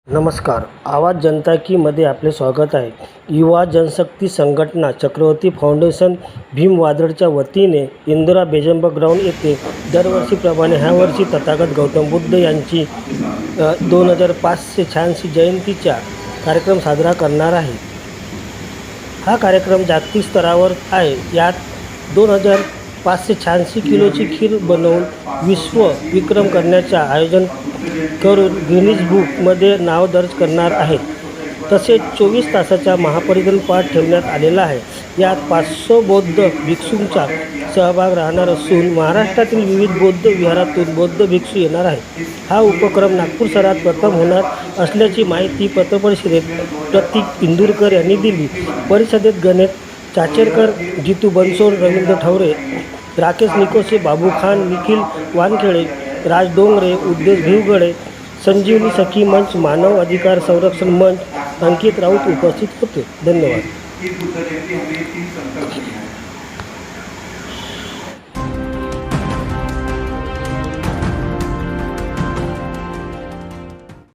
नमस्कार. आवाज जनता की मध्ये आपले स्वागत आहे. युवा जनशक्ती संघटना चक्रवर्ती फाउंडेशन भीमवादळच्या वतीने इंदिरा बेजंब ग्राउंड येथे दरवर्षीप्रमाणे ह्या वर्षी तथागत गौतम बुद्ध यांची 2586 जयंतीचा कार्यक्रम साजरा करणार आहे. हा कार्यक्रम जागतिक स्तरावर आहे. यात 2586 किलोची खीर बनवून विश्व विक्रम करण्याचे आयोजन करून गिनीज बुकमध्ये नाव दर्ज करणार आहेत. तसेच 24 तासाचा महापरिनिर्वाण पाठ ठेवण्यात आलेला आहे. यात 500 बौद्ध भिक्षूंचा सहभाग राहणार असून महाराष्ट्रातील विविध बौद्ध विहारातून बौद्ध भिक्षू येणार आहेत. हा उपक्रम नागपूर शहरात प्रथम होणार असल्याची माहिती पत्रपरिषदेत प्रतीक इंदुरकर यांनी दिली. परिषदेत गणेश चाचेरकर, जितू बनसोड, रवींद्र ठवरे, राकेश निकोसे, बाबू खान, निखिल वानखेडे, राज डोंगरे, उद्देश भिवगडे, संजीवनी सखी मंच, मानव अधिकार संरक्षण मंच, अंकित राऊत उपस्थित होते. धन्यवाद.